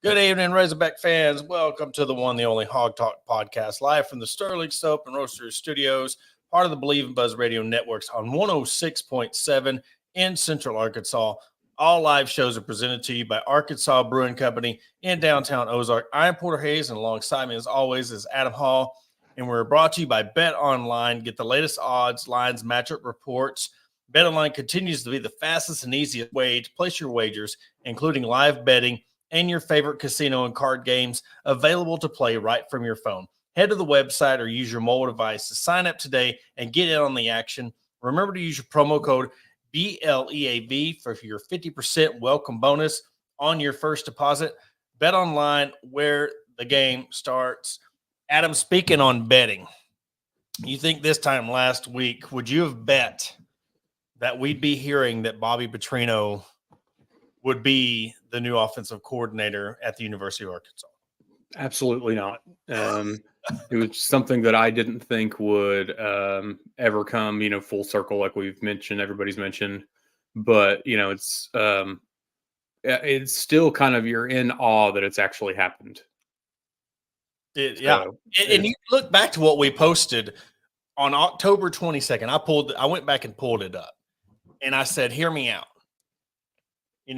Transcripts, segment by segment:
Good evening, Razorback fans. Welcome to the one, the only Hog Talk podcast, live from the Sterling Soap and Roasters Studios, part of the Believe in Buzz Radio Networks on 106.7 in Central Arkansas. All live shows are presented to you by Arkansas Brewing Company in downtown Ozark. I am Porter Hayes, and alongside me, as always, is Adam Hall. And we're brought to you by Bet Online. Get the latest odds, lines, matchup reports. Bet Online continues to be the fastest and easiest way to place your wagers, including live betting and your favorite casino and card games available to play right from your phone. Head to the website or use your mobile device to sign up today and get in on the action. Remember to use your promo code BLEAV for your 50% welcome bonus on your first deposit. Bet Online, where the game starts. Adam, speaking on betting, you think this time last week, would you have bet that we'd be hearing that Bobby Petrino would be the new offensive coordinator at the University of Arkansas? Absolutely not. It was something that I didn't think would ever come, full circle, like we've mentioned, everybody's mentioned. But, it's still kind of, you're in awe that it's actually happened. And you look back to what we posted on October 22nd. I went back and pulled it up, and I said, hear me out.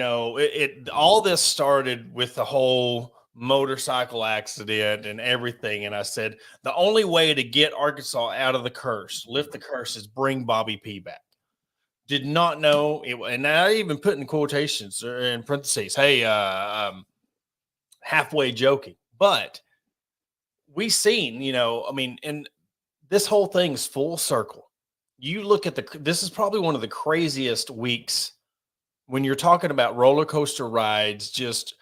All this started with the whole motorcycle accident and everything. And I said, the only way to get Arkansas out of the curse, lift the curse, is bring Bobby P back. Did not know it. And I even put in quotations or in parentheses, hey, halfway joking. But we seen, and this whole thing's full circle. You look at this is probably one of the craziest weeks when you're talking about roller coaster rides, just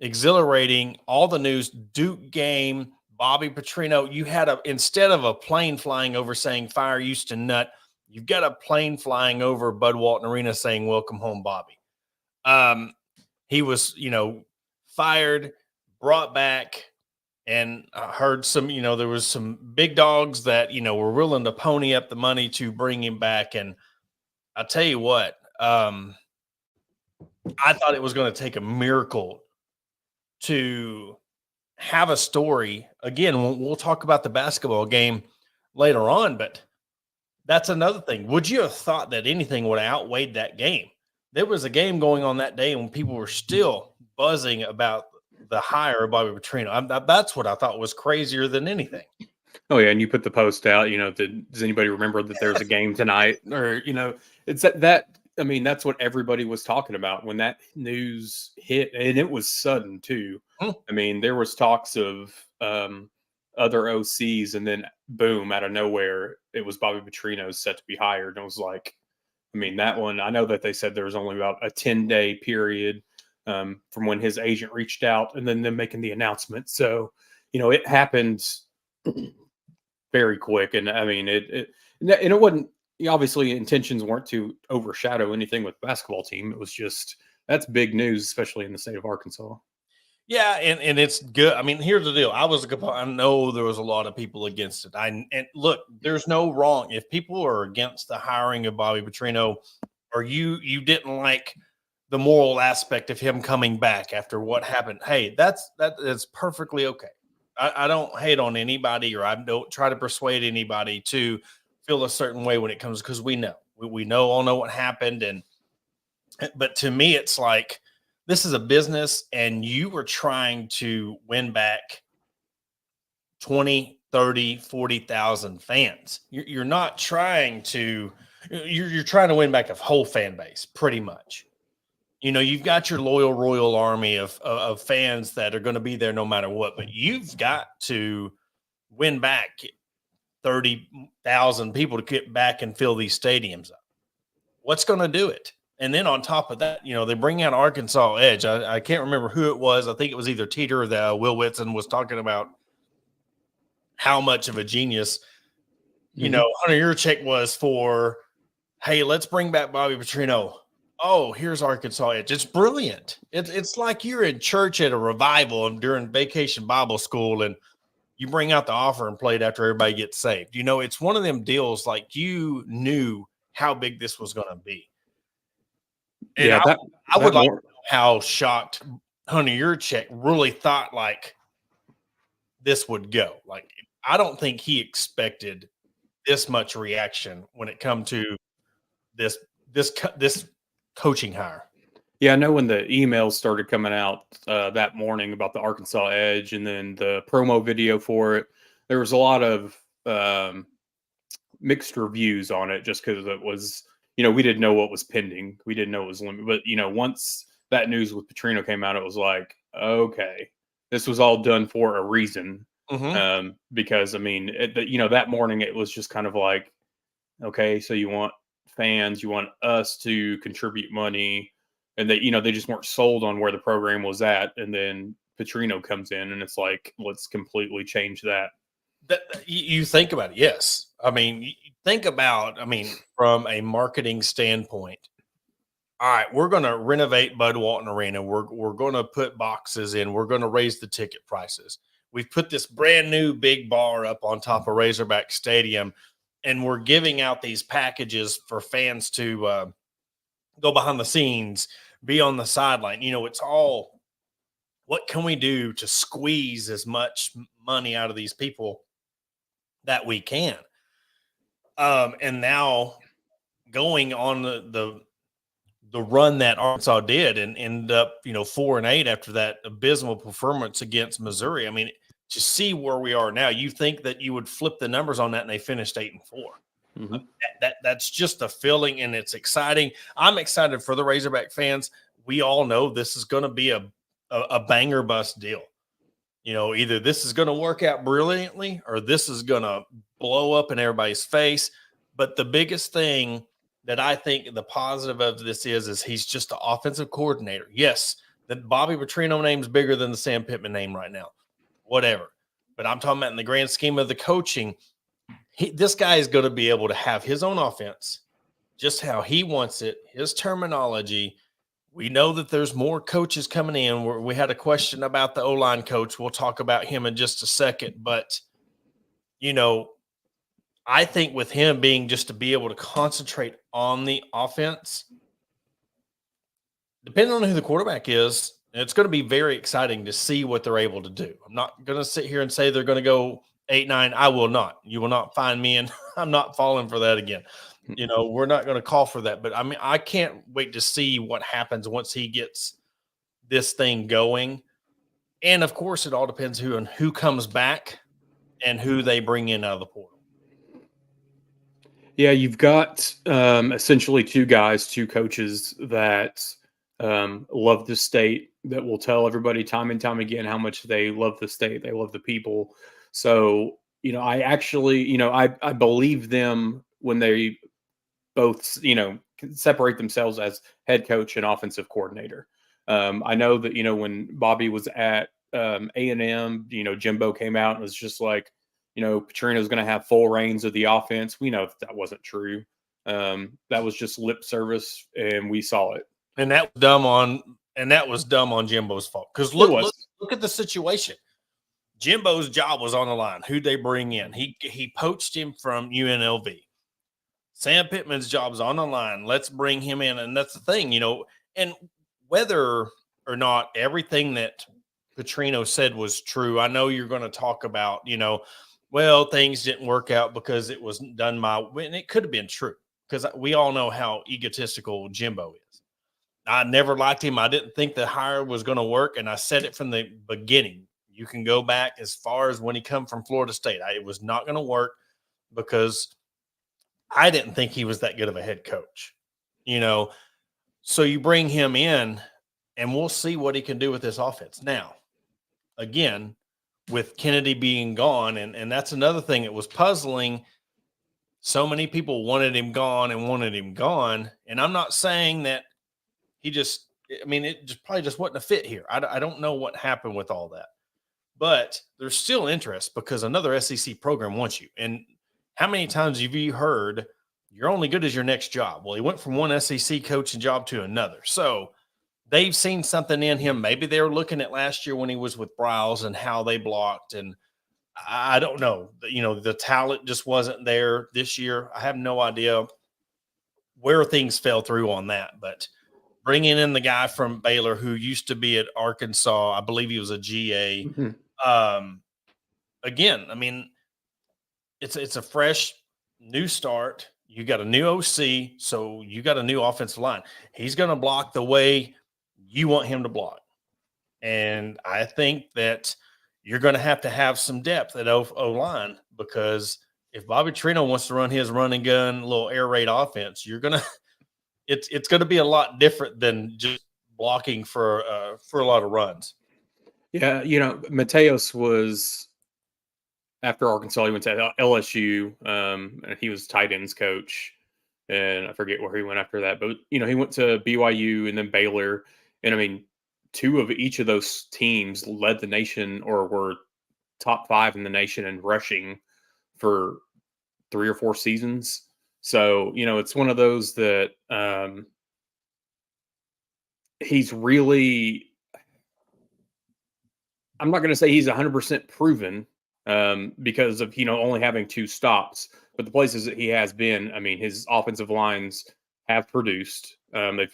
exhilarating, all the news, Duke game, Bobby Petrino. You had instead of a plane flying over saying fire Houston nut, you've got a plane flying over Bud Walton Arena saying welcome home, Bobby. He was, fired, brought back, and I heard some, there was some big dogs that, were willing to pony up the money to bring him back. And I'll tell you what, I thought it was going to take a miracle to have a story. Again, we'll talk about the basketball game later on, but that's another thing. Would you have thought that anything would have outweighed that game? There was a game going on that day when people were still buzzing about the hire of Bobby Petrino. That's what I thought was crazier than anything. Oh, yeah, and you put the post out, does anybody remember that there's a game tonight? Or, it's that I mean, that's what everybody was talking about when that news hit, and it was sudden too. I mean, there was talks of other OCs, and then boom, out of nowhere, it was Bobby Petrino set to be hired. And it was like, I mean, that one, I know that they said there was only about a 10-day period from when his agent reached out and then them making the announcement. So, it happened very quick. And I mean, it wasn't, obviously intentions weren't to overshadow anything with the basketball team. It was just, that's big news, especially in the state of Arkansas. Yeah, and it's good. I mean, here's the deal. I know there was a lot of people against it. And look, there's no wrong. If people are against the hiring of Bobby Petrino, or you didn't like the moral aspect of him coming back after what happened, hey, that's perfectly okay. I don't hate on anybody, or I don't try to persuade anybody to feel a certain way when it comes, because we all know what happened. But to me, it's like, this is a business, and you were trying to win back 20, 30, 40,000 fans. You're not trying to, you're trying to win back a whole fan base, pretty much. You've got your loyal Royal Army of fans that are going to be there no matter what, but you've got to win back 30,000 people to get back and fill these stadiums up. What's going to do it? And then on top of that, they bring out Arkansas Edge. I can't remember who it was. I think it was either Teeter or Will Whitson was talking about how much of a genius, Hunter Yurchek was for, hey, let's bring back Bobby Petrino. Oh, here's Arkansas Edge. It's brilliant. It's like you're in church at a revival and during vacation Bible school, and you bring out the offer and play it after everybody gets saved. It's one of them deals like you knew how big this was going to be. And yeah, I would like to know how shocked Hunter Yurchek really thought like this would go. Like, I don't think he expected this much reaction when it come to this coaching hire. Yeah, I know when the emails started coming out that morning about the Arkansas Edge and then the promo video for it, there was a lot of mixed reviews on it just because it was, we didn't know what was pending. We didn't know it was limited. But, once that news with Petrino came out, it was like, okay, this was all done for a reason. Because, I mean, that morning it was just kind of like, okay, so you want fans, you want us to contribute money. And they just weren't sold on where the program was at. And then Petrino comes in and it's like, let's completely change that. You think about it. Yes. I mean, from a marketing standpoint, all right, we're going to renovate Bud Walton Arena. We're going to put boxes in. We're going to raise the ticket prices. We've put this brand new big bar up on top of Razorback Stadium, and we're giving out these packages for fans to go behind the scenes, be on the sideline. It's all, what can we do to squeeze as much money out of these people that we can? And now going on the run that Arkansas did and ended up, 4-8 after that abysmal performance against Missouri. I mean, to see where we are now, you think that you would flip the numbers on that and they finished 8-4. Mm-hmm. That's just a feeling, and it's exciting. I'm excited for the Razorback fans. We all know this is going to be a banger bust deal. Either this is going to work out brilliantly or this is going to blow up in everybody's face. But the biggest thing that I think the positive of this is he's just the offensive coordinator. Yes, the Bobby Petrino name is bigger than the Sam Pittman name right now, whatever. But I'm talking about in the grand scheme of the coaching, this guy is going to be able to have his own offense, just how he wants it, his terminology. We know that there's more coaches coming in. We had a question about the O-line coach. We'll talk about him in just a second. But, I think with him being just to be able to concentrate on the offense, depending on who the quarterback is, it's going to be very exciting to see what they're able to do. I'm not going to sit here and say they're going to go 8-9. I will not. You will not find me, and I'm not falling for that again. We're not going to call for that. But, I mean, I can't wait to see what happens once he gets this thing going. And, of course, it all depends who comes back and who they bring in out of the portal. Yeah, you've got essentially two coaches that love the state, that will tell everybody time and time again how much they love the state, they love the people. So, I actually, I believe them when they both, separate themselves as head coach and offensive coordinator. I know that, when Bobby was at A&M, Jimbo came out and was just like, Petrino's going to have full reins of the offense. We know that wasn't true. That was just lip service, and we saw it. And that was dumb on Jimbo's fault. Because look at the situation. Jimbo's job was on the line. Who'd they bring in? He poached him from UNLV. Sam Pittman's job's on the line. Let's bring him in. And that's the thing, and whether or not everything that Petrino said was true, I know you're going to talk about, well, things didn't work out because it was done and it could have been true, because we all know how egotistical Jimbo is. I never liked him. I didn't think the hire was going to work, and I said it from the beginning. You can go back as far as when he come from Florida State. It was not going to work because I didn't think he was that good of a head coach, So you bring him in, and we'll see what he can do with this offense. Now, again, with Kennedy being gone, and that's another thing that was puzzling. So many people wanted him gone, and I'm not saying that it probably just wasn't a fit here. I don't know what happened with all that, but there's still interest because another SEC program wants you. And how many times have you heard you're only good as your next job? Well, he went from one SEC coaching job to another. So they've seen something in him. Maybe they were looking at last year when he was with Bryles and how they blocked. And I don't know. The talent just wasn't there this year. I have no idea where things fell through on that. But bringing in the guy from Baylor who used to be at Arkansas. I believe he was a GA. Mm-hmm. Again, I mean, it's a fresh new start. You got a new OC, so you got a new offensive line. He's going to block the way you want him to block. And I think that you're going to have some depth at O-line, because if Bobby Petrino wants to run his run and gun little air raid offense, you're going to it's going to be a lot different than just blocking for a lot of runs. Yeah, Mateos was after Arkansas. He went to LSU, and he was tight ends coach, and I forget where he went after that. But he went to BYU and then Baylor, and I mean, two of each of those teams led the nation or were top 5 in the nation in rushing for 3 or 4 seasons. So it's one of those that he's really. I'm not going to say he's 100% proven because of only having 2 stops, but the places that he has been, I mean, his offensive lines have produced. I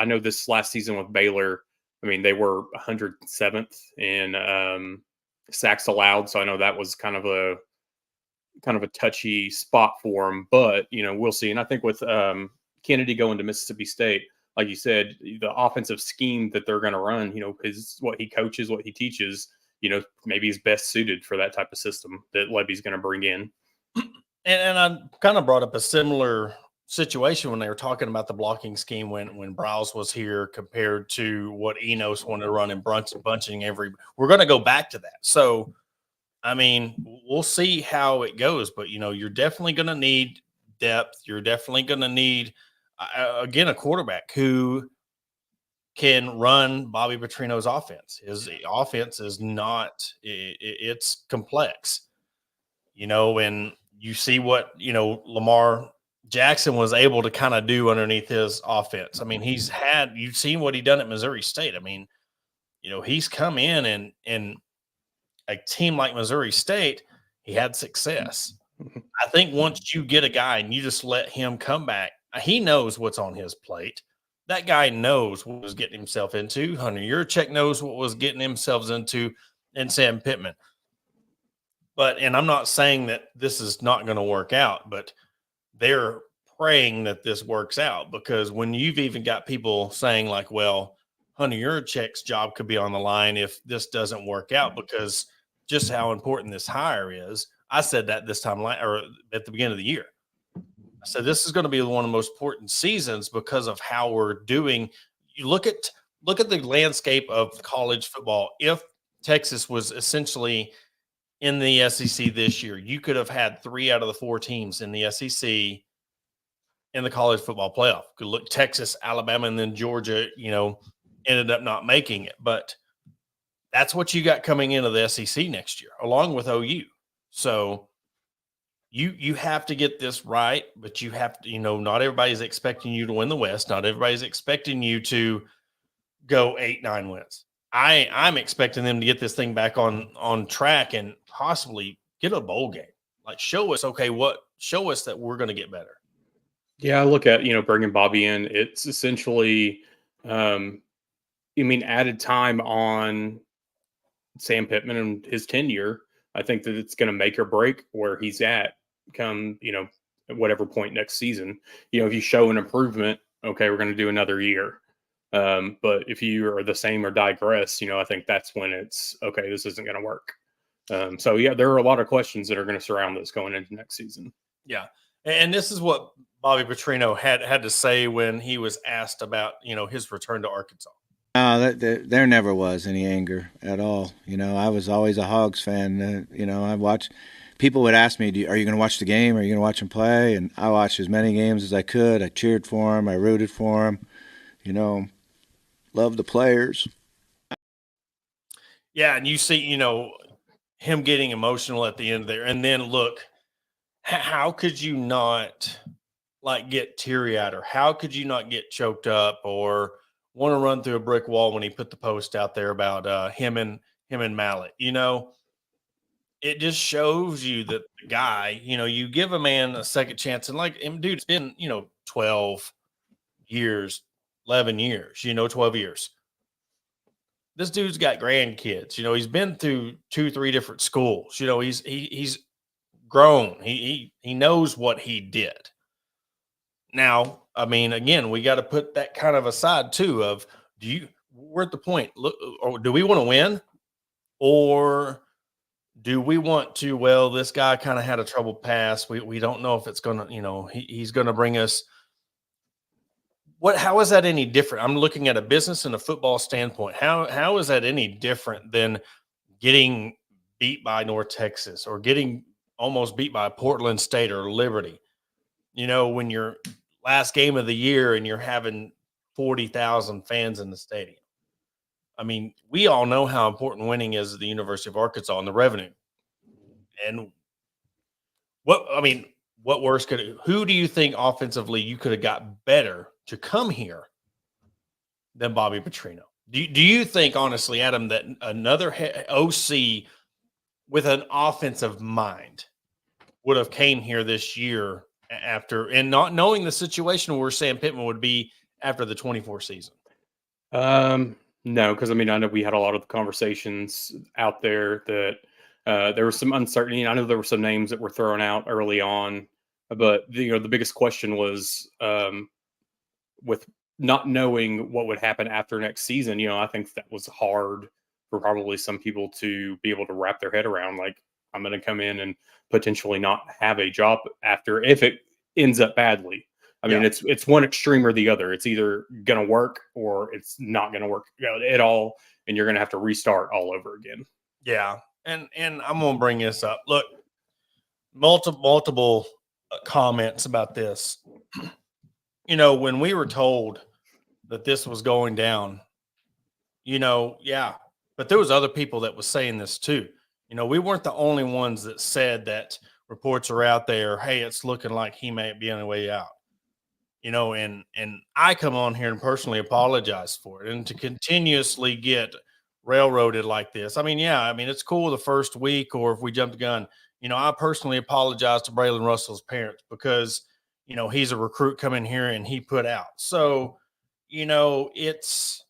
know this last season with Baylor, I mean, they were 107th in sacks allowed, so I know that was kind of a touchy spot for him, but we'll see. And I think with Kennedy going to Mississippi State, like you said, the offensive scheme that they're going to run, is what he coaches, what he teaches, maybe he's best suited for that type of system that Levy's going to bring in. And I kind of brought up a similar situation when they were talking about the blocking scheme when Browse was here compared to what Enos wanted to run in bunching we're going to go back to that. So, I mean, we'll see how it goes, but you're definitely going to need depth. You're definitely going to need, again, a quarterback who can run Bobby Petrino's offense. His offense is not, it's complex, and you see what, Lamar Jackson was able to kind of do underneath his offense. I mean, you've seen what he done at Missouri State. I mean, he's come in and a team like Missouri State, he had success. I think once you get a guy and you just let him come back, he knows what's on his plate. That guy knows what was getting himself into. Hunter Yurchek knows what was getting himself into, and Sam Pittman. And I'm not saying that this is not going to work out, but they're praying that this works out, because when you've even got people saying like, well, Hunter Yurchek's job could be on the line if this doesn't work out, because just how important this hire is. I said that this time or at the beginning of the year. I said this is going to be one of the most important seasons because of how we're doing. You look at the landscape of college football. If Texas was essentially in the SEC this year, you could have had 3 out of the 4 teams in the SEC in the college football playoff. Could look Texas, Alabama, and then Georgia, ended up not making it. But that's what you got coming into the SEC next year, along with OU. So you have to get this right, but you have to, not everybody's expecting you to win the West. Not everybody's expecting you to go 8-9 wins. I'm expecting them to get this thing back on track and possibly get a bowl game. Like, show us that we're going to get better. Yeah, I look at, bringing Bobby in, it's essentially, added time on Sam Pittman and his tenure. I think that it's going to make or break where he's at come, at whatever point next season. If you show an improvement, okay, we're going to do another year. But if you are the same or digress, I think that's when it's okay, this isn't going to work. So yeah, there are a lot of questions that are going to surround this going into next season. Yeah. And this is what Bobby Petrino had to say when he was asked about, his return to Arkansas. There never was any anger at all. I was always a Hogs fan. I watched. People would ask me, "Are you going to watch the game? Are you going to watch him play?" And I watched as many games as I could. I cheered for him. I rooted for him. Loved the players. Yeah, and you see, him getting emotional at the end there, and then look, how could you not get teary-eyed, or how could you not get choked up, or want to run through a brick wall when he put the post out there about him and Mallet? It just shows you that the guy, you give a man a second chance, and dude, it's been 12 years 11 years, 12 years. This dude's got grandkids. He's been through 2-3 different schools. He's grown. He knows what he did. Now, I mean, again, we got to put that kind of aside too. Of we're at the point. Look, or do we want to win, or do we want to? Well, this guy kind of had a troubled past. We don't know if it's gonna. He's going to bring us. How is that any different? I'm looking at a business and a football standpoint. How is that any different than getting beat by North Texas or getting almost beat by Portland State or Liberty? When you're last game of the year and you're having 40,000 fans in the stadium. I mean, we all know how important winning is at the University of Arkansas and the revenue. And what worse who do you think offensively you could have got better to come here than Bobby Petrino? Do you think, honestly, Adam, that another OC with an offensive mind would have came here this year after, and not knowing the situation where Sam Pittman would be after the 24 season? No, because I know we had a lot of conversations out there that there was some uncertainty. I know there were some names that were thrown out early on, but the biggest question was with not knowing what would happen after next season. I think that was hard for probably some people to be able to wrap their head around. Like, I'm going to come in and potentially not have a job after if it ends up badly. I mean, it's one extreme or the other. It's either going to work or it's not going to work at all, and you're going to have to restart all over again. Yeah, and I'm going to bring this up. Look, multiple comments about this. When we were told that this was going down, but there was other people that was saying this too. We weren't the only ones that said that reports are out there. Hey, it's looking like he may be on the way out. And I come on here and personally apologize for it, and to continuously get railroaded like this. It's cool the first week, or if we jump the gun, I personally apologize to Braylon Russell's parents because, he's a recruit coming here and he put out. So, it's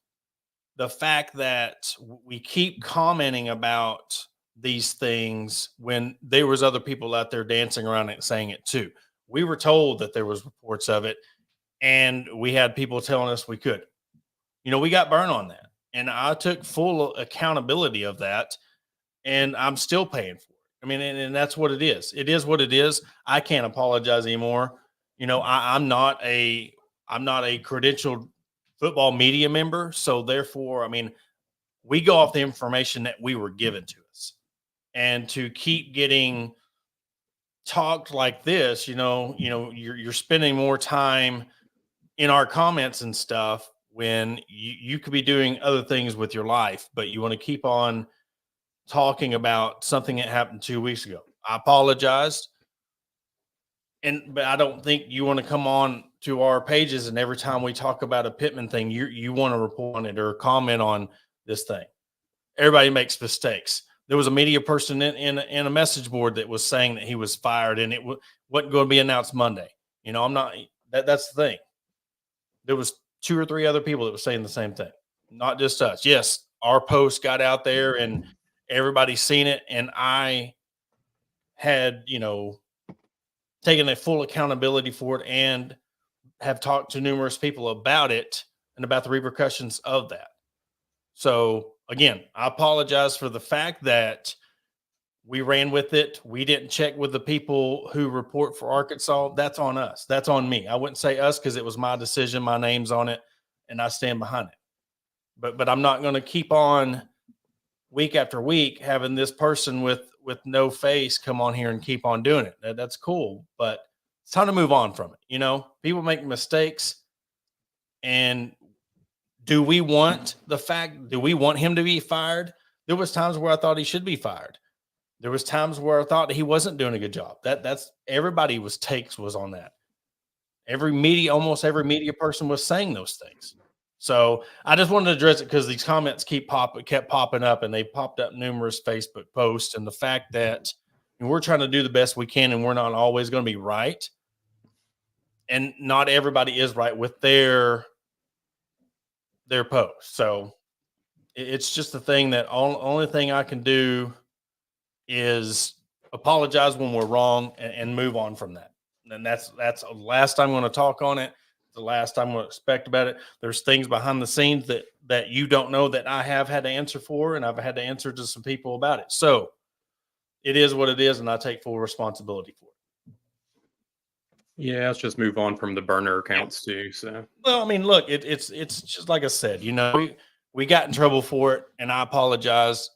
the fact that we keep commenting about these things when there was other people out there dancing around it saying it too. We were told that there was reports of it, and we had people telling us we could. We got burned on that, and I took full accountability of that, and I'm still paying for it. And that's what it is. It is what it is. I can't apologize anymore. I'm not a credentialed football media member, so therefore, we go off the information that we were given to us, and to keep getting talked like this, you're spending more time in our comments and stuff when you could be doing other things with your life, but you want to keep on talking about something that happened 2 weeks ago. I apologized. But I don't think you want to come on to our pages and every time we talk about a Pittman thing, you want to report on it or comment on this thing. Everybody makes mistakes. There was a media person in a message board that was saying that he was fired, and it wasn't going to be announced Monday. I'm not. That's the thing. There was 2 or 3 other people that were saying the same thing, not just us. Yes, our post got out there and everybody's seen it, and I had taken a full accountability for it and have talked to numerous people about it and about the repercussions of that. So again, I apologize for the fact that we ran with it. We didn't check with the people who report for Arkansas. That's on us. That's on me. I wouldn't say us because it was my decision. My name's on it, and I stand behind it. But I'm not going to keep on week after week having this person with no face come on here and keep on doing it. That's cool, but it's time to move on from it. People make mistakes, and do we want him to be fired? There was times where I thought he should be fired. There was times where I thought he wasn't doing a good job. That's everybody was on that. Almost every media person was saying those things. So I just wanted to address it because these comments kept popping up, and they popped up numerous Facebook posts. And the fact that we're trying to do the best we can, and we're not always going to be right. And not everybody is right with their their post. So it's just the thing that only thing I can do is apologize when we're wrong and move on from that. And that's the last time I'm going to talk on it. The last time I'm going to expect about it. There's things behind the scenes that you don't know that I have had to answer for, and I've had to answer to some people about it. So it is what it is, and I take full responsibility for it. Yeah, let's just move on from the burner accounts too. So, well, I mean, look, it's just like I said, we got in trouble for it, and I apologize,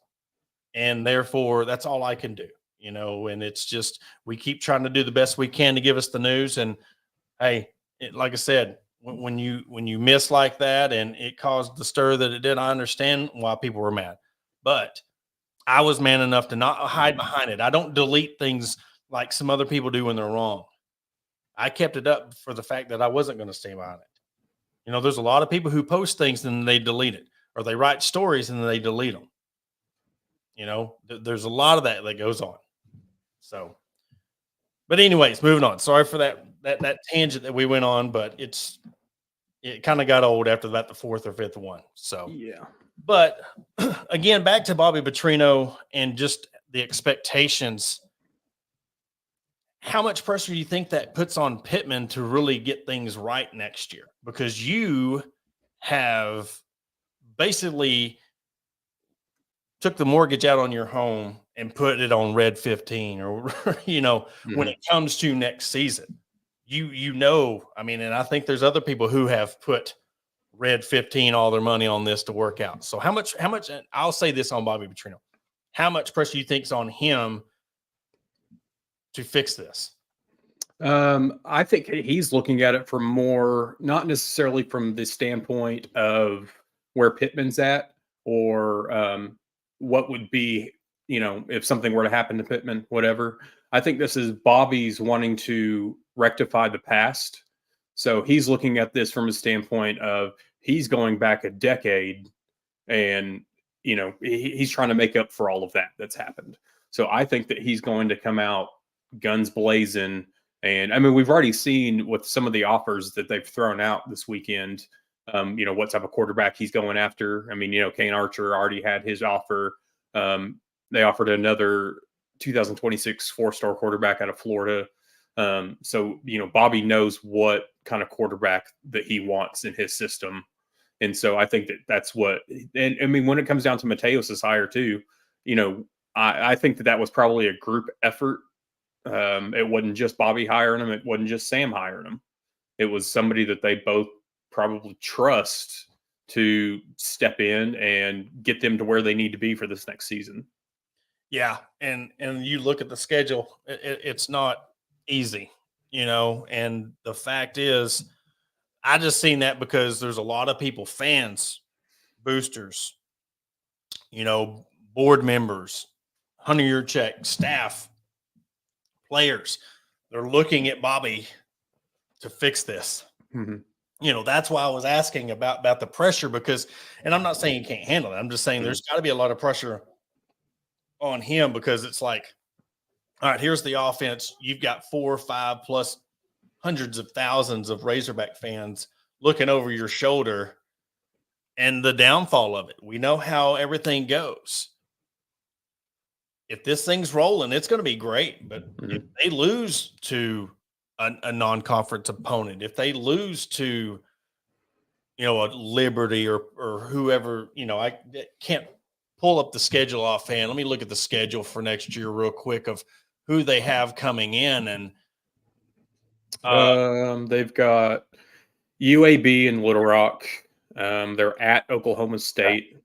and therefore that's all I can do, and it's just we keep trying to do the best we can to give us the news. And hey, like I said, when you miss like that and it caused the stir that it did, I understand why people were mad, but I was man enough to not hide behind it. I don't delete things like some other people do when they're wrong. I kept it up for the fact that I wasn't going to stay behind it. There's a lot of people who post things and then they delete it, or they write stories and then they delete them. There's a lot of that goes on. So, but anyways, moving on. Sorry for that tangent that we went on, but it kind of got old after about the fourth or fifth one. So yeah. But again, back to Bobby Petrino and just the expectations. How much pressure do you think that puts on Pittman to really get things right next year? Because you have basically took the mortgage out on your home and put it on red 15, or, when it comes to next season, I mean, and I think there's other people who have put red 15 all their money on this to work out. So how much, I'll say this on Bobby Petrino, how much pressure do you think is on him to fix this? I think he's looking at it from more, not necessarily from the standpoint of where Pittman's at, or what would be, if something were to happen to Pittman, whatever. I think this is Bobby's wanting to rectify the past. So he's looking at this from a standpoint of he's going back a decade, and, he's trying to make up for all of that's happened. So I think that he's going to come out guns blazing. And I mean, we've already seen with some of the offers that they've thrown out this weekend, what type of quarterback he's going after. I mean, Kane Archer already had his offer. They offered another 2026 four-star quarterback out of Florida. So, Bobby knows what kind of quarterback that he wants in his system. And so I think that's what, and I mean, when it comes down to Mateos's hire too, I think that was probably a group effort. It wasn't just Bobby hiring him. It wasn't just Sam hiring him. It was somebody that they both probably trust to step in and get them to where they need to be for this next season. Yeah. And you look at the schedule, it's not easy, and the fact is, I just seen that because there's a lot of people, fans, boosters, board members, 100-year check, staff, players, they're looking at Bobby to fix this. Mm-hmm. That's why I was asking about the pressure, because, and I'm not saying he can't handle it. I'm just saying there's got to be a lot of pressure on him, because it's like, all right, here's the offense. You've got 4 or 5 plus hundreds of thousands of Razorback fans looking over your shoulder, and the downfall of it. We know how everything goes. If this thing's rolling, it's going to be great. But if they lose to a non-conference opponent, if they lose to, a Liberty or whoever, I can't pull up the schedule offhand. Let me look at the schedule for next year real quick of who they have coming in. And they've got UAB in Little Rock. They're at Oklahoma State.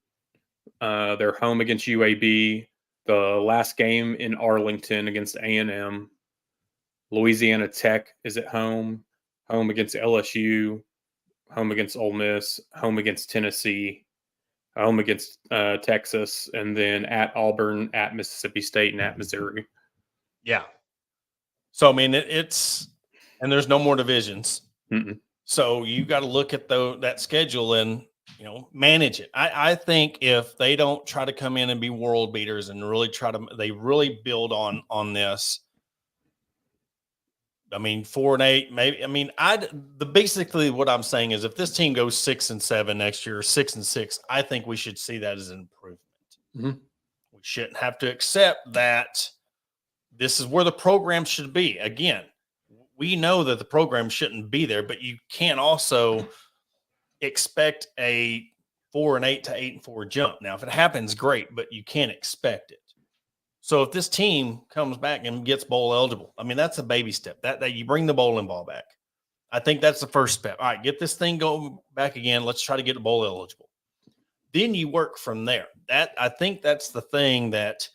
They're home against UAB. The last game in Arlington against A&M. Louisiana Tech is at home against LSU, home against Ole Miss, home against Tennessee, home against Texas, and then at Auburn, at Mississippi State, and at Missouri. Yeah. So, I mean, it's – and there's no more divisions. Mm-mm. So you got to look at that schedule and, manage it. I think if they don't try to come in and be world beaters and really they really build on this, I mean, 4-8, maybe. I mean, basically what I'm saying is if this team goes 6-7 next year, or 6-6, I think we should see that as an improvement. Mm-hmm. We shouldn't have to accept that this is where the program should be. Again, we know that the program shouldn't be there, but you can't also expect a 4-8 to 8-4 jump. Now, if it happens, great, but you can't expect it. So if this team comes back and gets bowl eligible, I mean, that's a baby step. That you bring the bowling ball back. I think that's the first step. All right, get this thing going back again. Let's try to get a bowl eligible. Then you work from there. I think that's the thing that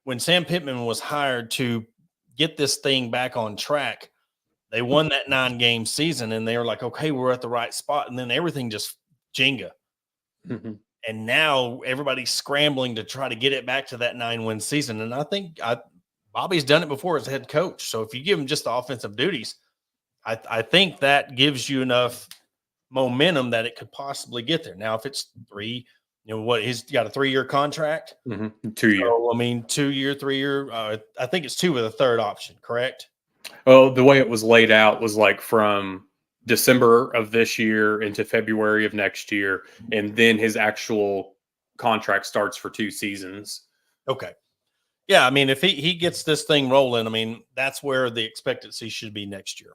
when Sam Pittman was hired to get this thing back on track, they won that 9-game season and they were like, okay, we're at the right spot. And then everything just Jenga. Mm-hmm. And now everybody's scrambling to try to get it back to that 9-win season. And I think Bobby's done it before as head coach. So if you give him just the offensive duties, I think that gives you enough momentum that it could possibly get there. Now, if it's 3, he's got a 3-year contract. Mm-hmm. 2 year. So, I mean, 2-year, 3-year. I think it's 2 with a third option, correct? Well, the way it was laid out was like from December of this year into February of next year, and then his actual contract starts for 2 seasons. Okay. Yeah, I mean, if he gets this thing rolling, I mean, that's where the expectancy should be next year.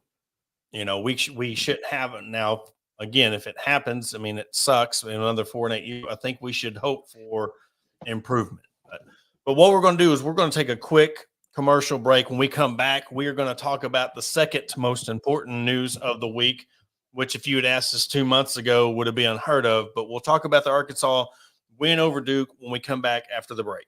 We shouldn't have it now. Again, if it happens, I mean, it sucks. In another 4 and 8 years, I think we should hope for improvement. But what we're going to do is we're going to take a quick commercial break. When we come back, we are going to talk about the second most important news of the week, which if you had asked us 2 months ago would have been unheard of. But we'll talk about the Arkansas win over Duke when we come back after the break.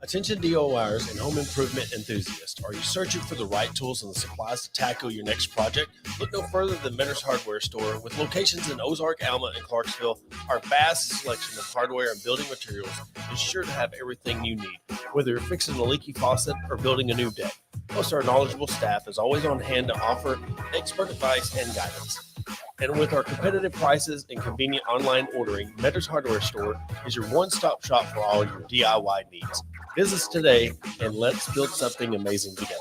Attention DIYers and home improvement enthusiasts. Are you searching for the right tools and the supplies to tackle your next project? Look no further than Mentor's Hardware Store. With locations in Ozark, Alma, and Clarksville, our vast selection of hardware and building materials is sure to have everything you need, whether you're fixing a leaky faucet or building a new deck. Plus, our knowledgeable staff is always on hand to offer expert advice and guidance. And with our competitive prices and convenient online ordering, Mentor's Hardware Store is your one-stop shop for all your DIY needs. Visit us today and let's build something amazing together.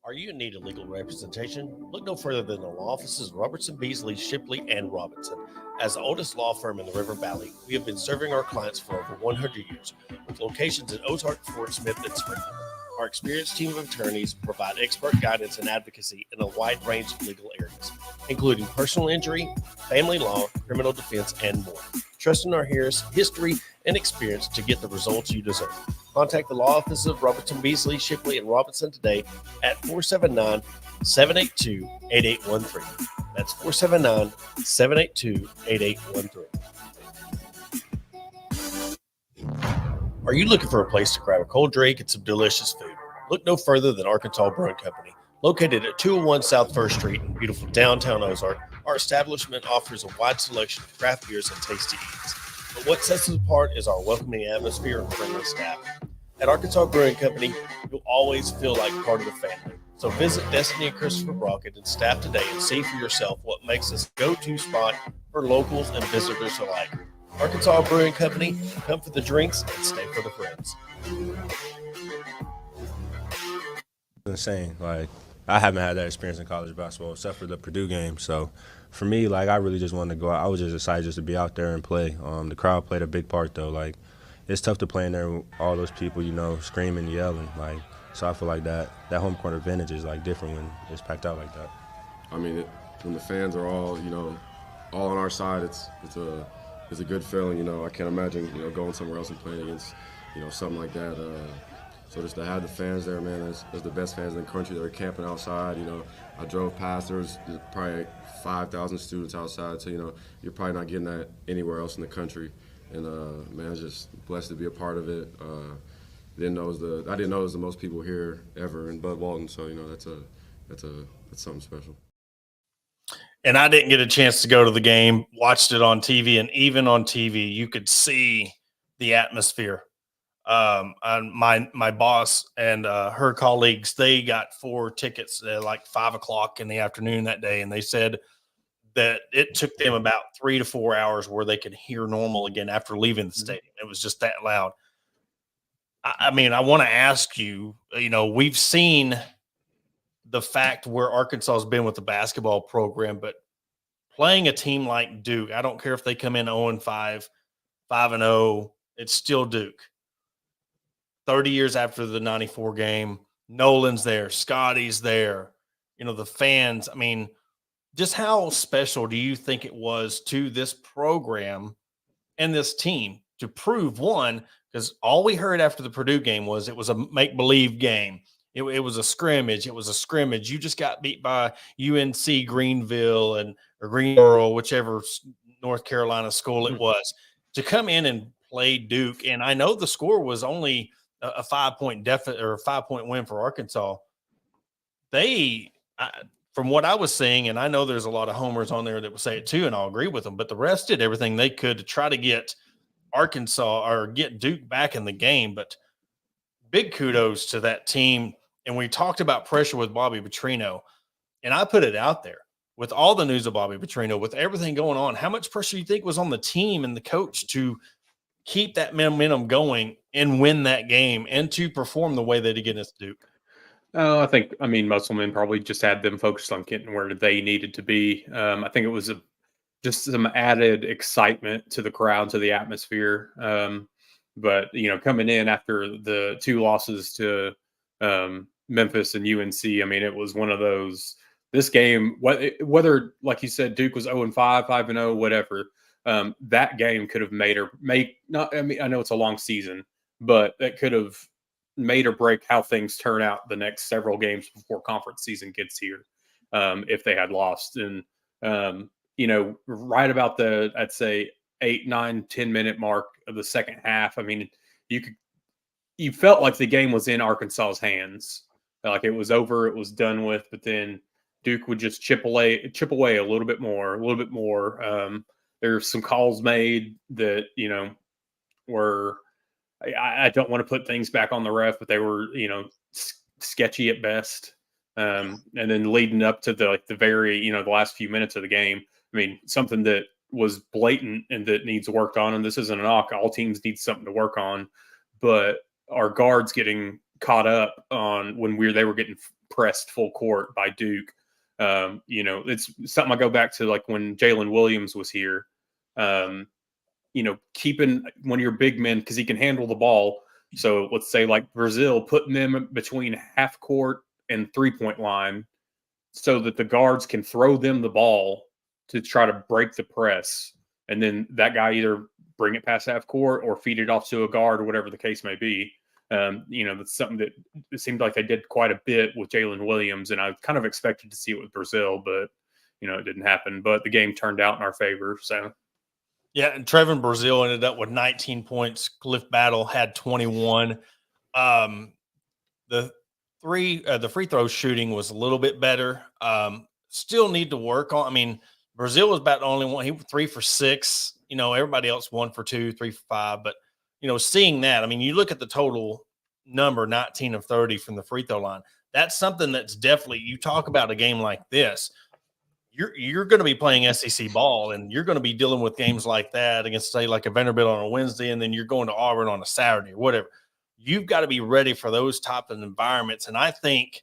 Are you in need of legal representation? Look no further than the law offices of Robertson, Beasley, Shipley, and Robinson. As the oldest law firm in the River Valley, we have been serving our clients for over 100 years, with locations in Ozark, Fort Smith, and Springfield. Our experienced team of attorneys provide expert guidance and advocacy in a wide range of legal areas, including personal injury, family law, criminal defense, and more. Trust in our history and experience to get the results you deserve. Contact the law offices of Robertson, Beasley, Shipley, and Robinson today at 479-782-8813. That's 479-782-8813. Are you looking for a place to grab a cold drink and some delicious food? Look no further than Arkansas Brewing Company. Located at 201 South 1st Street in beautiful downtown Ozark, our establishment offers a wide selection of craft beers and tasty eats. But what sets us apart is our welcoming atmosphere and friendly staff. At Arkansas Brewing Company, you'll always feel like part of the family. So visit Destiny and Christopher Brockett and staff today and see for yourself what makes us a go-to spot for locals and visitors alike. Arkansas Brewing Company, come for the drinks and stay for the friends. Insane. Like, I haven't had that experience in college basketball except for the Purdue game. So for me, like, I really just wanted to go out. I was just excited just to be out there and play. The crowd played a big part, though. Like, it's tough to play in there with all those people, screaming, yelling. Like, so I feel like that home court advantage is, like, different when it's packed out like that. I mean, when the fans are all, all on our side, it's a good feeling. I can't imagine, going somewhere else and playing against, something like that. So just to have the fans there, man, that's the best fans in the country. They're camping outside. I drove past. There's probably 5,000 students outside. So you're probably not getting that anywhere else in the country. And man, I'm just blessed to be a part of it. I didn't know it was the most people here ever in Bud Walton. So that's something special. And I didn't get a chance to go to the game, watched it on TV, and even on TV, you could see the atmosphere. And my boss and her colleagues, they got 4 tickets at like 5:00 in the afternoon that day, and they said that it took them about 3 to 4 hours where they could hear normal again after leaving the stadium. It was just that loud. I mean, I want to ask you, we've seen the fact where Arkansas has been with the basketball program, but playing a team like Duke, I don't care if they come in 0-5, 5-0, it's still Duke. 30 years after the 94 game, Nolan's there, Scotty's there, the fans. I mean, just how special do you think it was to this program and this team to prove one? Because all we heard after the Purdue game was it was a make-believe game. It was a scrimmage. It was a scrimmage. You just got beat by UNC Greenville or Greensboro, whichever North Carolina school it was, to come in and play Duke. And I know the score was only a 5-point deficit or a 5-point win for Arkansas. From what I was seeing, and I know there's a lot of homers on there that would say it too, and I'll agree with them, but the rest did everything they could to try to get Arkansas or get Duke back in the game. But big kudos to that team. And we talked about pressure with Bobby Petrino, and I put it out there with all the news of Bobby Petrino, with everything going on, how much pressure you think was on the team and the coach to keep that momentum going and win that game and to perform the way they did against Duke? Oh, I mean, Musselman probably just had them focused on getting where they needed to be. I think it was just some added excitement to the crowd, to the atmosphere. But, coming in after the 2 losses to Memphis and UNC, I mean, it was one of those, this game, whether, like you said, Duke was 0-5, 5-0, whatever, that game could have I know it's a long season, but that could have made or break how things turn out the next several games before conference season gets here, if they had lost. And, right about the, I'd say 8, 9, 10-minute mark of the second half, I mean, you felt like the game was in Arkansas's hands. Like it was over, it was done with, but then Duke would just chip away a little bit more. There's some calls made that, were, I don't want to put things back on the ref, but they were, sketchy at best. And then leading up to the very, the last few minutes of the game, I mean, something that was blatant and that needs worked on, and this isn't a knock, all teams need something to work on, but our guards getting caught up on when they were getting pressed full court by Duke. It's something I go back to, like when Jalen Williams was here, keeping one of your big men, because he can handle the ball. So let's say like Brazil, putting them between half court and 3-point line so that the guards can throw them the ball to try to break the press. And then that guy either bring it past half court or feed it off to a guard or whatever the case may be. That's something that it seemed like they did quite a bit with Jalen Williams. And I kind of expected to see it with Brazil, but, it didn't happen. But the game turned out in our favor. So. Yeah, and Trevin Brazil ended up with 19 points. Cliff Battle had 21. The free throw shooting was a little bit better. Still need to work on. I mean, Brazil was about the only one. He was 3 for 6. Everybody else 1 for 2, 3 for 5. But seeing that, I mean, you look at the total number, 19 of 30 from the free throw line. That's something that's definitely. You talk about a game like this. You're going to be playing SEC ball, and you're going to be dealing with games like that against, say, like a Vanderbilt on a Wednesday, and then you're going to Auburn on a Saturday or whatever. You've got to be ready for those type of environments. And I think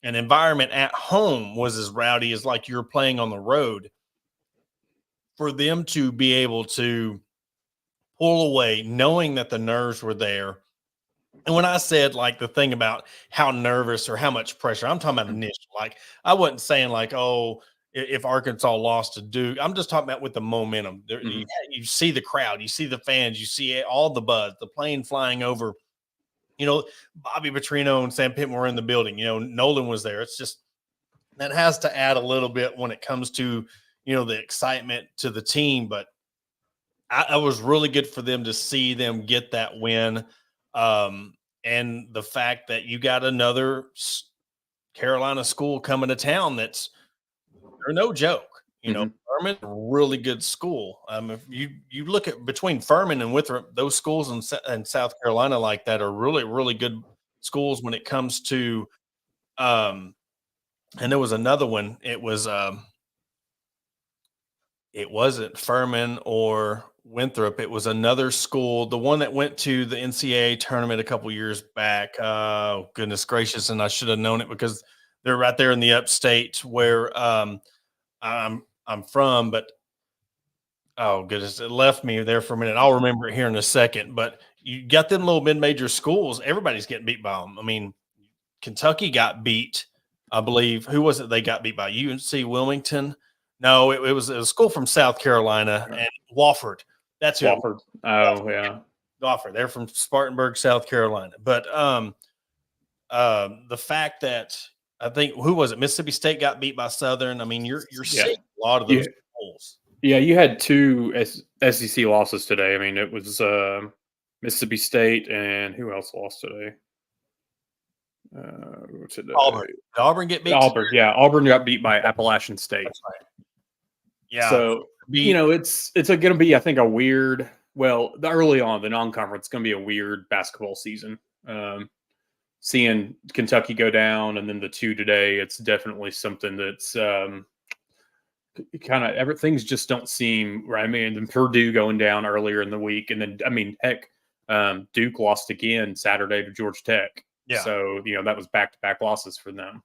an environment at home was as rowdy as like you're playing on the road. For them to be able to pull away, knowing that the nerves were there. And when I said like the thing about how nervous or how much pressure, I'm talking about initial. Like I wasn't saying like, oh, if Arkansas lost to Duke, I'm just talking about with the momentum. You see the crowd, you see the fans, you see all the buzz, the plane flying over. Bobby Petrino and Sam Pittman were in the building. Nolan was there. It's just that has to add a little bit when it comes to, the excitement to the team. But I was really good for them to see them get that win. And the fact that you got another Carolina school coming to town they're no joke. Furman's a really good school. If you look at between Furman and Winthrop, those schools in South Carolina like that are really, really good schools when it comes to and there was another one. It wasn't Furman or Winthrop. It was another school, the one that went to the NCAA tournament a couple years back. Oh, goodness gracious. And I should have known it because they're right there in the upstate where I'm from, but oh goodness, it left me there for a minute. I'll remember it here in a second. But you got them little mid-major schools. Everybody's getting beat by them. I mean, Kentucky got beat, I believe. Who was it they got beat by? UNC Wilmington? No, it was a school from South Carolina and Wofford. That's who. Wofford. Oh, yeah. Wofford. They're from Spartanburg, South Carolina. But the fact that I think who was it? Mississippi State got beat by Southern. I mean, you're seeing a lot of those schools. Yeah, you had two SEC losses today. I mean, it was Mississippi State and who else lost today? Auburn. Did Auburn get beat? Auburn, yeah. Auburn got beat by Appalachian State. That's right. Yeah. So, it's going to be, I think, a weird – well, early on, the non-conference is going to be a weird basketball season. Seeing Kentucky go down and then the two today, it's definitely something that's kind of – things just don't seem right. I mean, and Purdue going down earlier in the week. And then, I mean, heck, Duke lost again Saturday to Georgia Tech. Yeah. So, that was back-to-back losses for them.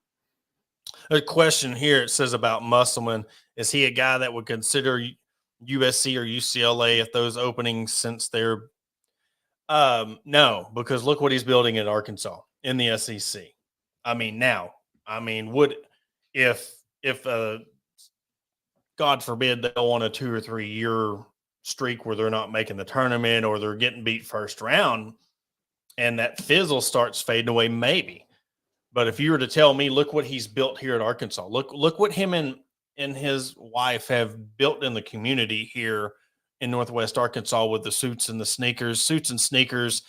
A question here, it says about Musselman. Is he a guy that would consider USC or UCLA if those openings since they're no, because look what he's building at Arkansas in the SEC. I mean, would if God forbid they go on a 2 or 3 year streak where they're not making the tournament or they're getting beat first round and that fizzle starts fading away, maybe. But if you were to tell me, look what he's built here at Arkansas, look what him and his wife have built in the community here in Northwest Arkansas with the suits and sneakers.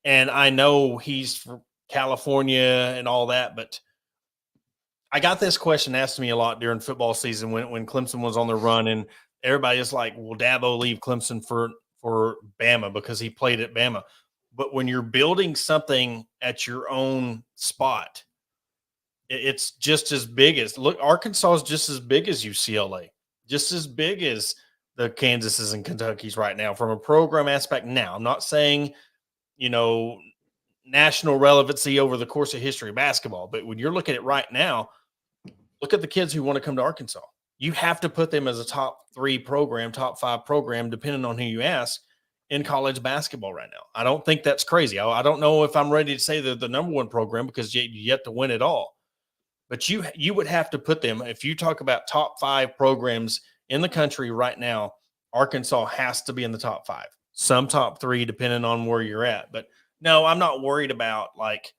And I know he's from California and all that, but I got this question asked to me a lot during football season when Clemson was on the run, and everybody is like, will Dabo leave Clemson for Bama because he played at Bama? But when you're building something at your own spot, it's just as big as Arkansas is just as big as UCLA, just as big as the Kansases and Kentuckys right now from a program aspect. Now, I'm not saying, national relevancy over the course of history of basketball, but when you're looking at it right now, look at the kids who want to come to Arkansas. You have to put them as a top 3 program, top 5 program, depending on who you ask, in college basketball right now. I don't think that's crazy. I don't know if I'm ready to say they're the number 1 program because you yet to win it all. But you would have to put them, if you talk about top 5 programs in the country right now, Arkansas has to be in the top 5. Some top 3, depending on where you're at. But no, I'm not worried about like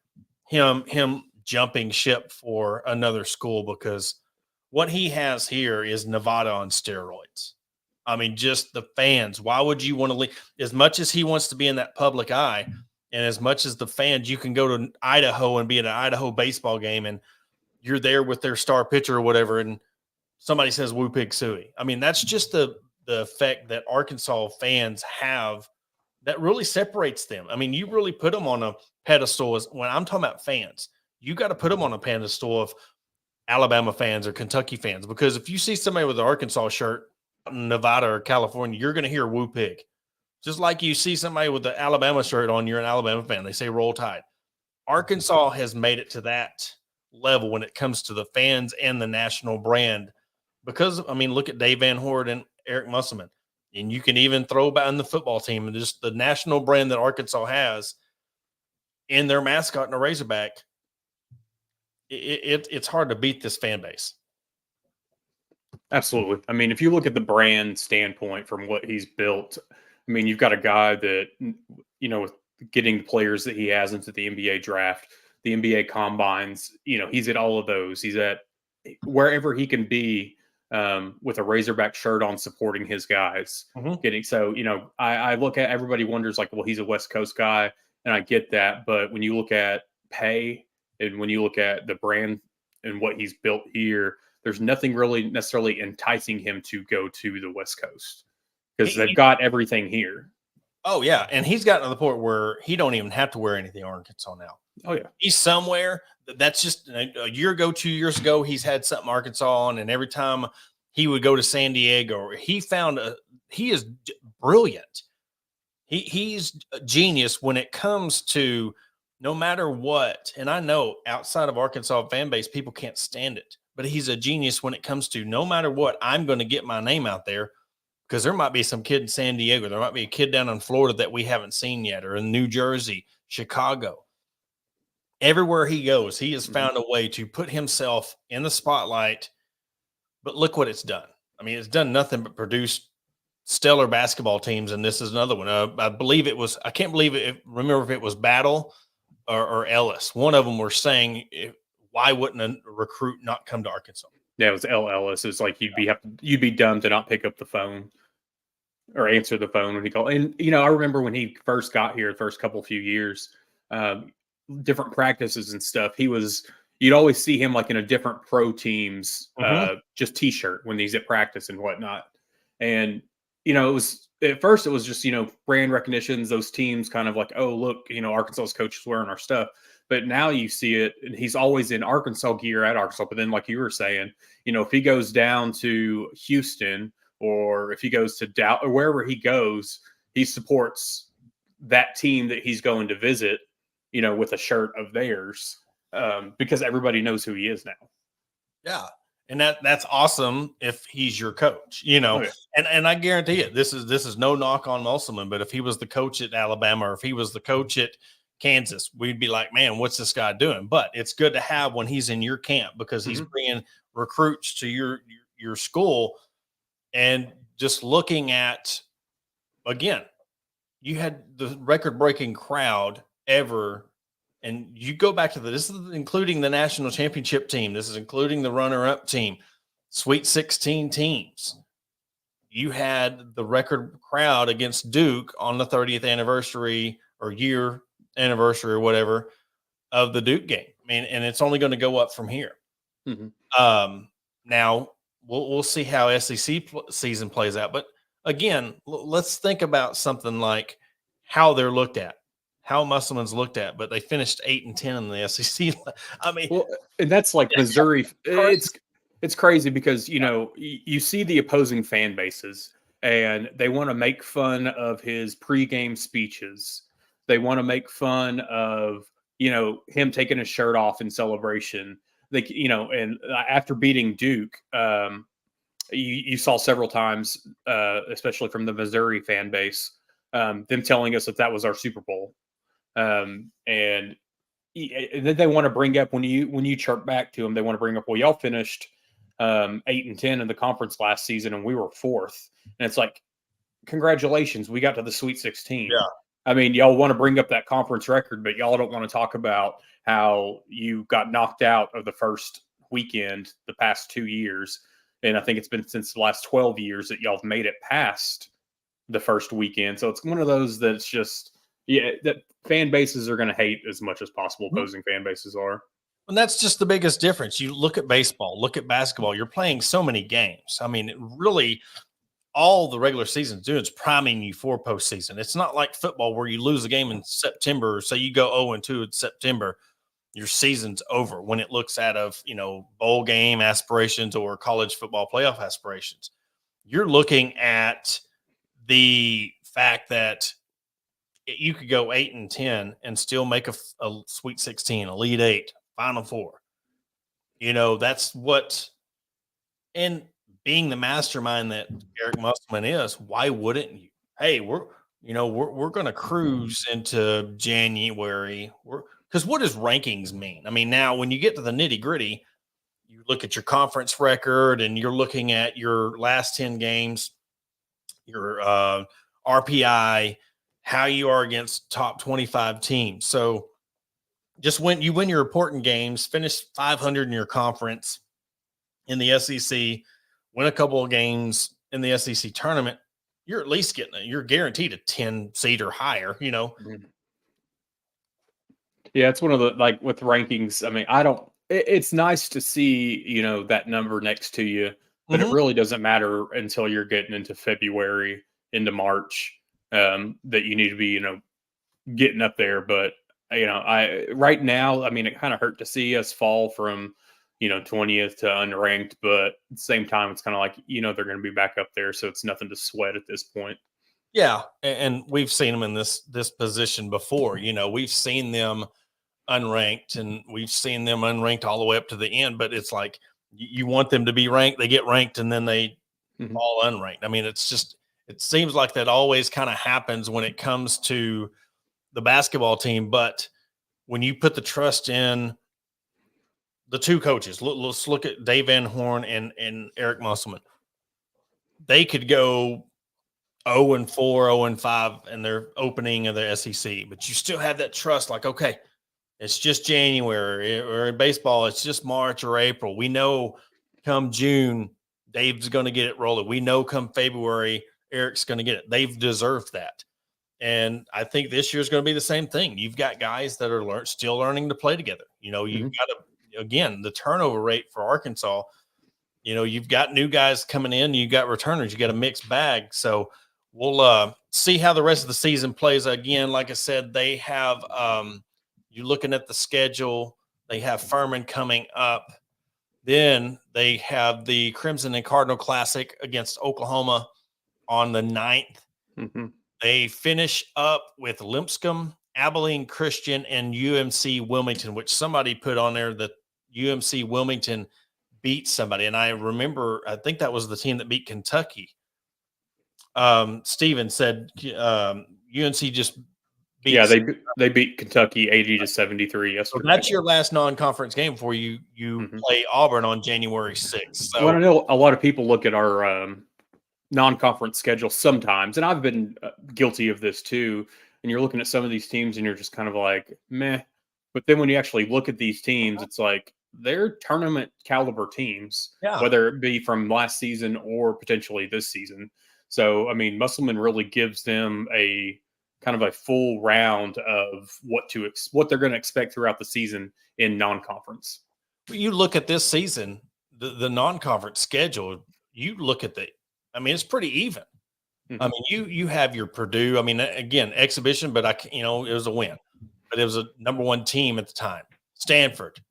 him jumping ship for another school because what he has here is Nevada on steroids. I mean, just the fans. Why would you want to leave? As much as he wants to be in that public eye, and as much as the fans, you can go to Idaho and be at an Idaho baseball game, and you're there with their star pitcher or whatever, and somebody says "Woo Pig Sooie." I mean, that's just the effect that Arkansas fans have that really separates them. I mean, you really put them on a pedestal. When I'm talking about fans, you got to put them on a pedestal of Alabama fans or Kentucky fans, because if you see somebody with an Arkansas shirt in Nevada or California, you're going to hear "Woo Pig." Just like you see somebody with the Alabama shirt on, you're an Alabama fan. They say "Roll Tide." Arkansas has made it to that level when it comes to the fans and the national brand, because I mean, look at Dave Van Horde and Eric Musselman, and you can even throw back in the football team and just the national brand that Arkansas has in their mascot and a Razorback. It's hard to beat this fan base. Absolutely. I mean, if you look at the brand standpoint from what he's built, I mean, you've got a guy that, with getting the players that he has into the NBA draft, the NBA combines, he's at all of those. He's at wherever he can be with a Razorback shirt on, supporting his guys. Mm-hmm. I look at, everybody wonders like, well, he's a West Coast guy, and I get that. But when you look at pay and when you look at the brand and what he's built here, there's nothing really necessarily enticing him to go to the West Coast because they've got everything here. Oh, yeah. And he's gotten to the point where he don't even have to wear anything Arkansas now. Oh, yeah. He's somewhere. That's just a year ago, 2 years ago, he's had something Arkansas on, and every time he would go to San Diego, he is brilliant. He's a genius when it comes to no matter what. And I know outside of Arkansas fan base, people can't stand it, but he's a genius when it comes to no matter what, I'm going to get my name out there, because there might be some kid in San Diego. There might be a kid down in Florida that we haven't seen yet, or in New Jersey, Chicago. Everywhere he goes, he has found a way to put himself in the spotlight. But look what it's done. I mean, it's done nothing but produce stellar basketball teams, and this is another one. I believe it was – I can't believe it. Remember if it was Battle or Ellis. One of them were saying, why wouldn't a recruit not come to Arkansas? Yeah, it was Ellis. It's like you'd be dumb to not pick up the phone or answer the phone when he called. And, I remember when he first got here, the first few years, different practices and stuff, you'd always see him like in a different pro team's just T-shirt when he's at practice and whatnot. And, it was at first it was just, brand recognitions, those teams kind of like, oh, look, Arkansas's coach is wearing our stuff. But now you see it, and he's always in Arkansas gear at Arkansas. But then, like you were saying, if he goes down to Houston or if he goes to Dallas or wherever he goes, he supports that team that he's going to visit, with a shirt of theirs, because everybody knows who he is now. Yeah. And that's awesome if he's your coach, and I guarantee it, this is no knock on Musselman, but if he was the coach at Alabama or if he was the coach at Kansas, we'd be like, man, what's this guy doing? But it's good to have when he's in your camp, because he's bringing recruits to your school. And just looking at, again, you had the record-breaking crowd ever. And you go back to this is including the national championship team. This is including the runner-up team, Sweet 16 teams. You had the record crowd against Duke on the 30th anniversary or year anniversary or whatever of the Duke game. I mean, and it's only going to go up from here. Now we'll see how SEC season plays out. But again, let's think about something like how they're looked at. How Musselman's looked at, but they finished 8-10 in the SEC. I mean, and that's like Missouri. It's crazy because you see the opposing fan bases, and they want to make fun of his pregame speeches. They want to make fun of him taking his shirt off in celebration. And after beating Duke, you saw several times, especially from the Missouri fan base, them telling us that was our Super Bowl. And then they want to bring up when you chirp back to them, they want to bring up, well, y'all finished 8-10 in the conference last season and we were 4th. And it's like, congratulations, we got to the Sweet 16. Yeah. I mean, y'all want to bring up that conference record, but y'all don't want to talk about how you got knocked out of the first weekend the past 2 years. And I think it's been since the last 12 years that y'all have made it past the first weekend. So it's one of those that's just, that fan bases are going to hate as much as possible. Opposing fan bases are. And that's just the biggest difference. You look at baseball, look at basketball. You're playing so many games. I mean, really, all the regular season's doing is priming you for postseason. It's not like football where you lose a game in September. So you go 0-2 in September, your season's over when it looks out of, bowl game aspirations or college football playoff aspirations. You're looking at the fact that you could go 8-10 and still make a Sweet 16, Elite 8, Final Four. That's what. And being the mastermind that Eric Musselman is, why wouldn't you? Hey, we're going to cruise into January. Because what does rankings mean? I mean, now when you get to the nitty gritty, you look at your conference record and you're looking at your last 10 games, your RPI, how you are against top 25 teams. So just when you win your important games, finish 500 in your conference in the SEC, win a couple of games in the SEC tournament, you're at least you're guaranteed a 10 seed or higher, Yeah, it's one of the, like with rankings. I mean, it's nice to see, that number next to you, but it really doesn't matter until you're getting into February, into March. That you need to be, getting up there. But, right now, I mean, it kind of hurt to see us fall from, 20th to unranked, but at the same time, it's kind of like, they're going to be back up there. So it's nothing to sweat at this point. Yeah, and we've seen them in this position before. We've seen them unranked, and we've seen them unranked all the way up to the end. But it's like you want them to be ranked, they get ranked, and then they fall unranked. I mean, it seems like that always kind of happens when it comes to the basketball team. But when you put the trust in the two coaches, let's look at Dave Van Horn and Eric Musselman. They could go 0-4, 0-5 in their opening of the SEC, but you still have that trust. Like, okay, it's just January, or in baseball, it's just March or April. We know come June, Dave's going to get it rolling. We know come February, Eric's going to get it. They've deserved that. And I think this year's going to be the same thing. You've got guys that are still learning to play together. You've got to, again, the turnover rate for Arkansas, you've got new guys coming in, you've got returners, you got a mixed bag. So we'll see how the rest of the season plays. Again, like I said, they have you're looking at the schedule. They have Furman coming up. Then they have the Crimson and Cardinal Classic against Oklahoma on the 9th. They finish up with Lipscomb, Abilene Christian, and UMC Wilmington, which somebody put on there that UMC Wilmington beat somebody. And I remember, I think that was the team that beat Kentucky. Steven said UNC just beat. Yeah, they beat Kentucky 80-73 yesterday. So that's your last non-conference game before you play Auburn on January 6th. So I know a lot of people look at our non-conference schedule sometimes, and I've been guilty of this too. And you're looking at some of these teams, and you're just kind of like, meh. But then when you actually look at these teams, it's like they're tournament caliber teams, whether it be from last season or potentially this season. So, I mean, Musselman really gives them a kind of a full round of what they're going to expect throughout the season in non-conference. You look at this season, the non-conference schedule, you look at it's pretty even. I mean, you have your Purdue. I mean, again, exhibition, but it was a win. But it was a number one team at the time. Stanford,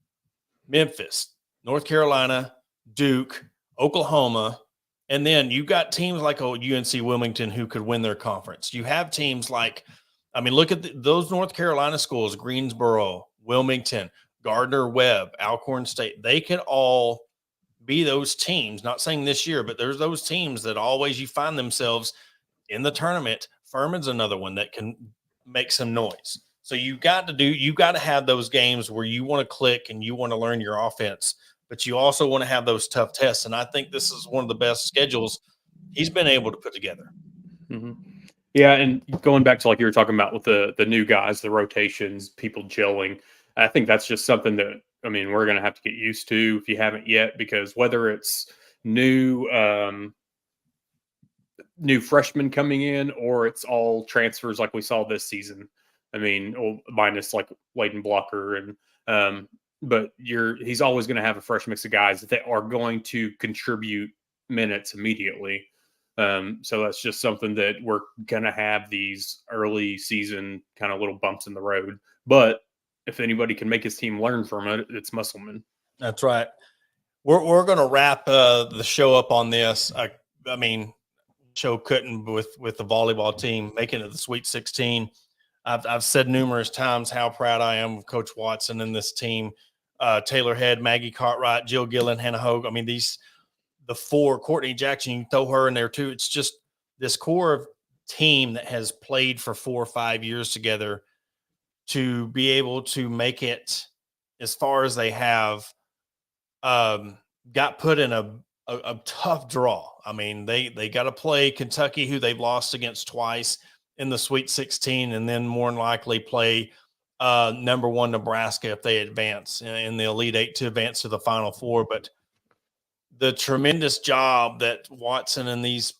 Memphis, North Carolina, Duke, Oklahoma, and then you got teams like UNC Wilmington who could win their conference. You have teams like, look at those North Carolina schools: Greensboro, Wilmington, Gardner-Webb, Alcorn State. They could all be those teams. Not saying this year, but there's those teams that always you find themselves in the tournament. Furman's another one that can make some noise. So you got to have those games where you want to click and you want to learn your offense, but you also want to have those tough tests. And I think this is one of the best schedules he's been able to put together. Yeah, and going back to like you were talking about with the new guys, the rotations, people gelling, I think that's just something that, we're going to have to get used to if you haven't yet, because whether it's new freshmen coming in or it's all transfers like we saw this season. Minus like Layden Blocker but he's always going to have a fresh mix of guys that are going to contribute minutes immediately. So that's just something that we're going to have these early season kind of little bumps in the road. But if anybody can make his team learn from it, it's Musselman. That's right. We're going to wrap the show up on this. Show couldn't with the volleyball team making it the Sweet 16. I've said numerous times how proud I am of Coach Watson and this team. Taylor Head, Maggie Cartwright, Jill Gillen, Hannah Hogue. The four, Courtney Jackson, you can throw her in there too. It's just this core of team that has played for 4 or 5 years together to be able to make it as far as they have, got put in a tough draw. They got to play Kentucky, who they've lost against twice in the Sweet 16, and then more than likely play number one Nebraska if they advance in the Elite Eight to advance to the Final Four. But the tremendous job that Watson and these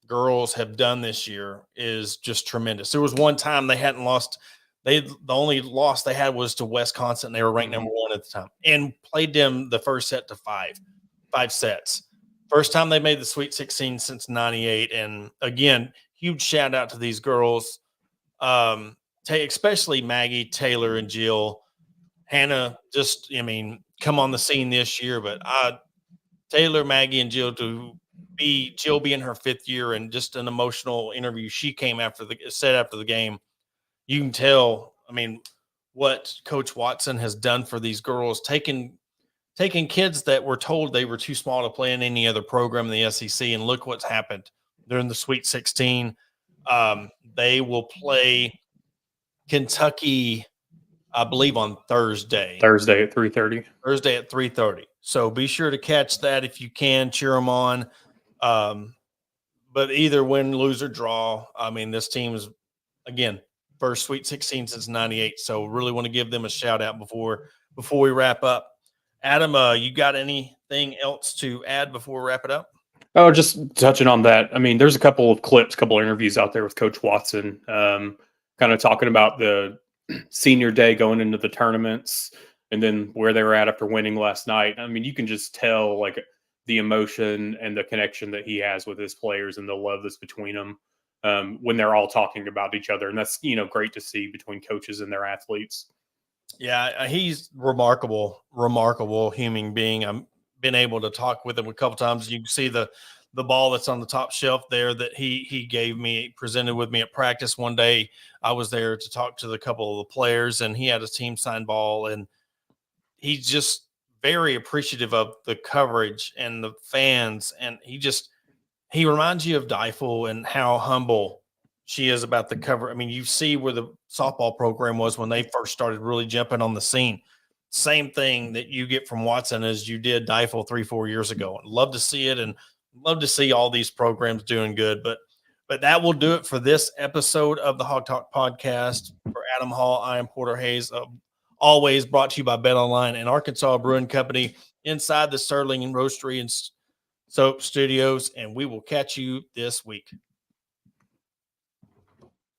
girls have done this year is just tremendous. There was one time they hadn't lost. The only loss they had was to Wisconsin. They were ranked number one at the time and played them the first set to five sets. First time they made the Sweet 16 since 98. And again, huge shout out to these girls, especially Maggie, Taylor, and Jill. Hannah come on the scene this year, but Taylor, Maggie, and Jill do Jill be in her 5th year, and just an emotional interview she said after the game. You can tell, I mean, what Coach Watson has done for these girls, taking kids that were told they were too small to play in any other program in the SEC, and look what's happened. They're in the Sweet 16. They will play Kentucky, I believe, on Thursday. Thursday at 3:30. Thursday at 3:30. So be sure to catch that if you can. Cheer them on. But either win, lose, or draw, I mean, this team is, again, first Sweet 16 since '98. So really want to give them a shout out before we wrap up. Adam, you got anything else to add before we wrap it up? Oh, just touching on that. I mean, there's a couple of clips, couple of interviews out there with Coach Watson, kind of talking about the senior day going into the tournaments and then where they were at after winning last night. I mean, you can just tell like the emotion and the connection that he has with his players and the love that's between them when they're all talking about each other. And that's, great to see between coaches and their athletes. Yeah, he's remarkable human being. I've been able to talk with him a couple times. You can see the ball that's on the top shelf there that he presented with me at practice one day. I was there to talk to the couple of the players, and he had his team sign ball, and he's just very appreciative of the coverage and the fans. And he reminds you of Deifel and how humble she is about the cover. I mean, you see where the softball program was when they first started really jumping on the scene. Same thing that you get from Watson as you did Deifel 3-4 years ago. Love to see it, and love to see all these programs doing good. But that will do it for this episode of the Hog Talk podcast. For Adam Hall, I am Porter Hayes. Always brought to you by Bet Online and Arkansas Brewing Company inside the Sterling Roastery and Soap Studios. And we will catch you this week.